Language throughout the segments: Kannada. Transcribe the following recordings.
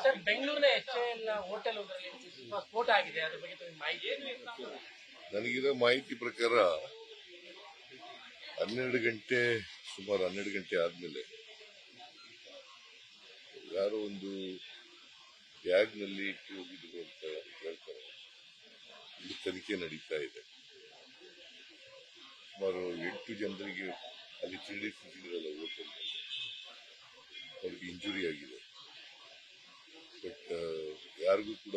ಸರ್, ಬೆಂಗಳೂರಿನ HAL ಹೋಟೆಲ್ ಸ್ಫೋಟ ಆಗಿದೆ, ಅದ್ರ ಬಗ್ಗೆ ಮಾಹಿತಿ ಏನು? ನನಗಿರೋ ಮಾಹಿತಿ ಪ್ರಕಾರ 12 ಗಂಟೆ ಸುಮಾರು 12 ಗಂಟೆ ಆದ್ಮೇಲೆ ಯಾರೋ ಒಂದು ಬ್ಯಾಗ್ನಲ್ಲಿ ಇಟ್ಟು ಹೋಗಿದ್ರು ಅಂತ ಹೇಳ್ತಾರೆ. ಇಲ್ಲಿ ತನಿಖೆ ನಡೀತಾ ಇದೆ. ಸುಮಾರು 8 ಜನರಿಗೆ ಅಲ್ಲಿ ತಿಳಿಸಿದ್ರಲ್ಲ ಹೋಟೆಲ್, ಅವ್ರಿಗೆ ಇಂಜುರಿ ಆಗಿದೆ. ಬಟ್ ಯಾರಿಗೂ ಕೂಡ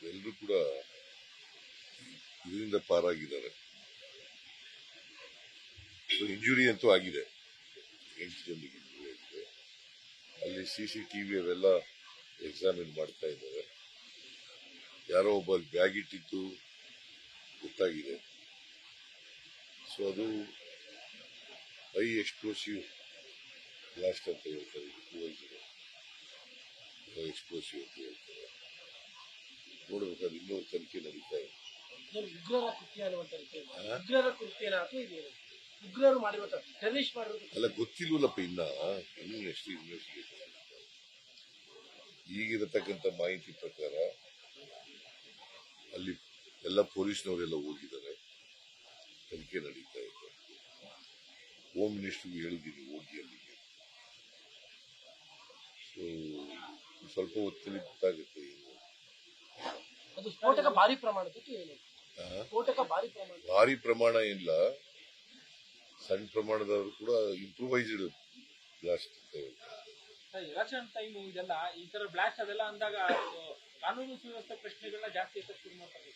ಎಲ್ಲರೂ ಕೂಡ ಇದರಿಂದ ಪಾರಾಗಿದ್ದಾರೆ. ಇಂಜುರಿ ಅಂತೂ ಆಗಿದೆ, 8 ಜನರಿಗೆ ಇಂಜುರಿ ಆಗಿದೆ. ಅಲ್ಲಿ CCTV ಅವೆಲ್ಲ ಎಕ್ಸಾಮಿನ್ ಮಾಡ್ತಾ ಇದ್ದಾರೆ. ಯಾರೋ ಒಬ್ಬ ಬ್ಯಾಗ್ ಇಟ್ಟಿದ್ದು ಗೊತ್ತಾಗಿದೆ. ಸೊ ಅದು ಹೈ ಎಕ್ಸ್ಪ್ಲೋಸಿವ್ ಬ್ಲಾಸ್ಟ್ ಅಂತ ಹೇಳ್ತಾರೆ, ಎಕ್ಸ್ಪ್ಲೋಸಿವ್ ಅಂತ ಹೇಳ್ತಾರೆ. ನೋಡ್ಬೇಕಾದ್ರೆ ಇನ್ನೂ ತನಿಖೆ ನಡೀತಾ ಇದೆ. ಉಗ್ರರ ಕೃತ್ಯ ಉಗ್ರರ ಕೃತ್ಯನ ಅಥವಾ ಇದೇನು ಉಗ್ರರು ಮಾಡಿರುವಂತ ಟೆರರಿಸ್ಟ್ ಮಾಡಿರೋದು ಅಲ್ಲ, ಗೊತ್ತಿಲ್ವಲ್ಲಪ್ಪ. ಇನ್ನೂ ಎಷ್ಟು ಇನ್ವೆಸ್ಟಿಗೇಷನ್. ಈಗಿರತಕ್ಕಂಥ ಮಾಹಿತಿ ಪ್ರಕಾರ ಅಲ್ಲಿ ಎಲ್ಲ ಪೊಲೀಸ್ನವರೆಲ್ಲ ಹೋಗಿದ್ದಾರೆ, ತನಿಖೆ ನಡೀತಾ ಇದೆ. ಹೋಮ್ ಮಿನಿಸ್ಟರ್ಗೆ ಹೇಳಿದ್ದೀನಿ ಹೋಗಿ ಅಲ್ಲಿಗೆ. ಸೊ ಸ್ವಲ್ಪ ಹೊತ್ತಲ್ಲಿ ಗೊತ್ತಾಗುತ್ತೆ. ಅದು ಸ್ಫೋಟಕ ಭಾರಿ ಪ್ರಮಾಣಕ್ಕೆ ಏನು? ಸ್ಫೋಟಕ ಭಾರಿ ಪ್ರಮಾಣ ಇಲ್ಲ, ಸಣ್ಣ ಪ್ರಮಾಣದವರು ಕೂಡ ಇಂಪ್ರೂವೈಸ್ಡ್ ಬ್ಲಾಸ್ಟ್ ಅಂತ ಹೇಳ್ತಾರೆ. ಎಲೆಕ್ಷನ್ ಟೈಮ್ ಇದೆಲ್ಲ ಈ ತರ ಬ್ಲಾಸ್ಟ್ ಅದೆಲ್ಲ ಅಂದಾಗ ಕಾನೂನು ಸುವ್ಯವಸ್ಥೆ ಪ್ರಶ್ನೆಗಳನ್ನ ಜಾಸ್ತಿ ಎತ್ತಕ್ಕೆ ಶುರು ಮಾಡ್ತಾರೆ.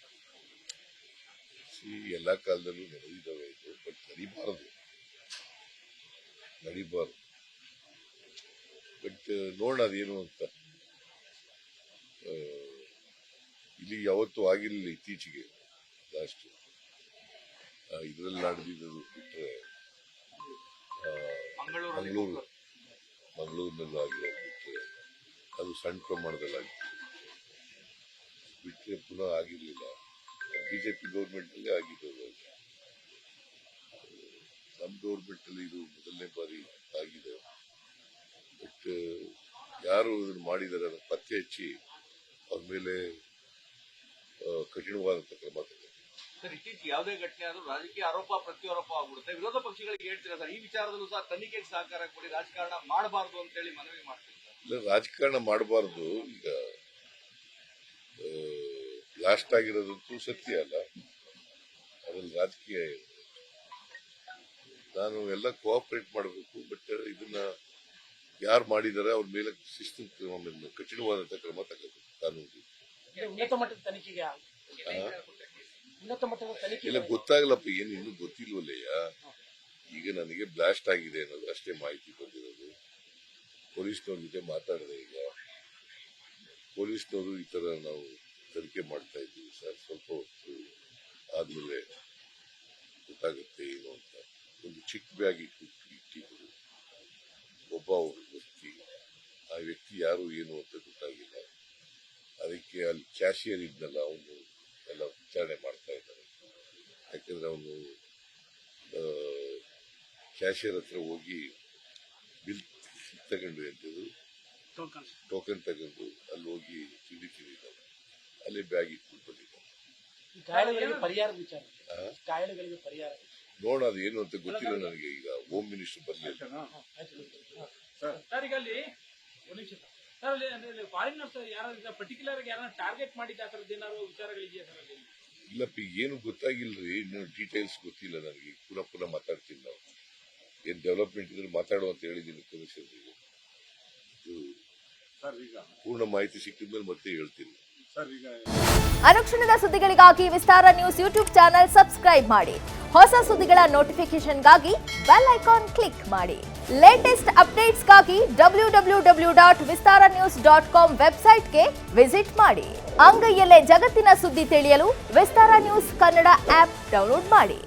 ಎಲ್ಲಾ ಕಾಲದಲ್ಲೂ ನಡೆದಿದ್ದಾವೆ ಇದು, ಬಟ್ ನಡಿಬಾರ್ದು. ಬಟ್ ನೋಡೋಣ ಅದೇನು ಅಂತ. ಇಲ್ಲಿ ಯಾವತ್ತೂ ಆಗಿರಲಿಲ್ಲ ಇತ್ತೀಚೆಗೆ ಬ್ಲಾಸ್ಟ್. ಇದರಲ್ಲಿ ನಡೆದಿದ್ದು ಬಿಟ್ಟರೆ ಮಂಗಳೂರಿನಲ್ಲೂ ಆಗಿರೋದು ಬಿಟ್ಟರೆ ಅದು ಸಣ್ಣ ಪ್ರಮಾಣದಲ್ಲಿ ಆಗಿತ್ತು. ಬಿಟ್ಟರೆ ಪುನಃ ಆಗಿರಲಿಲ್ಲ. ಬಿಜೆಪಿ ಗೌರ್ಮೆಂಟಲ್ಲಿ ಆಗಿರೋದು. ನಮ್ಮ ಗೌರ್ಮೆಂಟಲ್ಲಿ ಇದು ಮೊದಲನೇ ಬಾರಿ ಆಗಿದೆ. ಬಟ್ ಯಾರು ಇದನ್ನು ಮಾಡಿದ್ದಾರೆ ಅದನ್ನು ಪತ್ತೆ ಹಚ್ಚಿ ಅವ್ರ ಮೇಲೆ ಕಠಿಣವಾದಂಥ ಕ್ರಮ ತಗೊಂಡು. ಸರ್, ಇತ್ತೀಚೆಗೆ ಯಾವುದೇ ಘಟನೆ ಆದ್ರೂ ರಾಜಕೀಯ ಆರೋಪ ಪ್ರತ್ಯಾರೋಪ ಆಗ್ಬಿಡುತ್ತೆ. ವಿರೋಧ ಪಕ್ಷಗಳಿಗೆ ಹೇಳ್ತೀರಾ ಸರ್, ಈ ವಿಚಾರದಲ್ಲೂ ಸಹ ತನಿಖೆಗೆ ಸಹಕಾರ ಕೊಡಿ, ರಾಜಕಾರಣ ಮಾಡಬಾರ್ದು ಅಂತ ಹೇಳಿ ಮನವಿ ಮಾಡ್ತೀವಿ ಸರ್. ಇಲ್ಲ, ರಾಜಕಾರಣ ಮಾಡಬಾರ್ದು. ಈಗ ಬ್ಲಾಸ್ಟ್ ಆಗಿರೋದಂತೂ ಸತ್ಯ ಅಲ್ಲ, ಅದ್ರಲ್ಲಿ ರಾಜಕೀಯ ಇದೆ. ನಾನು ಎಲ್ಲ ಕೋಆಪರೇಟ್ ಮಾಡಬೇಕು. ಬಟ್ ಇದನ್ನ ಯಾರು ಮಾಡಿದ್ದಾರೆ ಅವ್ರ ಮೇಲೆ ಶಿಸ್ತು ಕ್ರಮ, ಕಠಿಣವಾದಂತ ಕ್ರಮ ತಗೋಬೇಕು ಕಾನೂನು. ಉನ್ನತ ಮಟ್ಟದ ತನಿಖೆಗೆ ಇಲ್ಲ, ಗೊತ್ತಾಗಲ್ಲಪ್ಪ, ಏನು ಇನ್ನೂ ಗೊತ್ತಿಲ್ವಲ್ಲಯ್ಯ. ಈಗ ನನಗೆ ಬ್ಲಾಸ್ಟ್ ಆಗಿದೆ ಅನ್ನೋದು ಅಷ್ಟೇ ಮಾಹಿತಿ ಬಂದಿರೋದು. ಪೊಲೀಸ್ನವ್ರ ಜೊತೆ ಮಾತಾಡಿದೆ. ಈಗ ಪೊಲೀಸ್ನವರು ಈ ತರ ನಾವು ತನಿಖೆ ಮಾಡ್ತಾ ಇದ್ದೀವಿ ಸರ್, ಸ್ವಲ್ಪ ಹೊತ್ತು ಆದ್ಮೇಲೆ ಗೊತ್ತಾಗುತ್ತೆ ಏನು ಅಂತ. ಒಂದು ಚಿಕ್ಕ ಬ್ಯಾಗ್ ಇಟ್ಟಿದ್ರು ಒಬ್ಬ ವ್ಯಕ್ತಿ. ಆ ವ್ಯಕ್ತಿ ಯಾರು ಏನು ಅಂತ ಗೊತ್ತಾಗಿಲ್ಲ. ಅದಕ್ಕೆ ಅಲ್ಲಿ ಕ್ಯಾಶಿಯರ್ ಇದ್ನಲ್ಲ, ಅವನು ಎಲ್ಲ ವಿಚಾರಣೆ ಮಾಡ್ತಾ ಇದ್ದಾರೆ. ಯಾಕಂದ್ರೆ ಅವನು ಕ್ಯಾಶಿಯರ್ ಹತ್ರ ಹೋಗಿ ಬಿಲ್ ತಗೊಂಡ್ರಿ ಅಂತದ್ದು, ಟೋಕನ್ ತಗೊಂಡು ಅಲ್ಲಿ ಹೋಗಿ ತಿಂದಿದ್ದಾನೆ. ಅಲ್ಲಿ ಬ್ಯಾಗ್ ಇಟ್ಬಿಟ್ಟು ಬಂದಿದ್ದಾನೆ. ನೋಡ ಅದು ಏನು ಅಂತ ಗೊತ್ತಿಲ್ಲ ನನಗೆ. ಈಗ ಹೋಮ್ ಮಿನಿಸ್ಟರ್ ಬರಲಿಲ್ಲ. ಸರ್, ಈಗ ಅಲ್ಲಿ ಫಾರಿನರ್ಸ್ ಯಾರು ಪರ್ಟಿಕ್ಯುಲರ್ ಯಾರನ್ನ ಟಾರ್ಗೆಟ್ ಮಾಡಿದ ಆ ಥರದ್ದು ಏನಾದ್ರು ವಿಚಾರಗಳಿದೆಯಾ ಸರ್ ಅಲ್ಲಿ? ಇಲ್ಲಪ್ಪ, ಏನು ಗೊತ್ತಾಗಿಲ್ರಿ. ಇನ್ನು ಡೀಟೇಲ್ಸ್ ಗೊತ್ತಿಲ್ಲ ನನಗೆ. ಪುನಃ ಮಾತಾಡ್ತೀನಿ. ನಾವು ಏನ್ ಡೆವಲಪ್ಮೆಂಟ್ ಇದ್ರೆ ಮಾತಾಡುವ ಅಂತ ಹೇಳಿದ್ದೀನಿ ಕಮಿಷನರ್ಗೆ. ಪೂರ್ಣ ಮಾಹಿತಿ ಸಿಕ್ಕಿದ್ಮೇಲೆ ಮತ್ತೆ ಹೇಳ್ತೀನಿ. ಅನುಕ್ಷಣದ ಸುದ್ದಿಗಳಿಗಾಗಿ ವಿಸ್ತಾರ ನ್ಯೂಸ್ ಯೂಟ್ಯೂಬ್ ಚಾನೆಲ್ ಸಬ್ಸ್ಕ್ರೈಬ್ ಮಾಡಿ. ಹೊಸ ಸುದ್ದಿಗಳ ನೋಟಿಫಿಕೇಶನ್ಗಾಗಿ ಬೆಲ್ ಐಕಾನ್ ಕ್ಲಿಕ್ ಮಾಡಿ. ಲೇಟೆಸ್ಟ್ ಅಪ್ಡೇಟ್ಸ್ಗಾಗಿ www.vistaranews.com ವೆಬ್ಸೈಟ್ಗೆ ವಿಸಿಟ್ ಮಾಡಿ. ಅಂಗೈಯಲ್ಲೇ ಜಗತ್ತಿನ ಸುದ್ದಿ ತಿಳಿಯಲು ವಿಸ್ತಾರ ನ್ಯೂಸ್ ಕನ್ನಡ ಆಪ್ ಡೌನ್ಲೋಡ್ ಮಾಡಿ.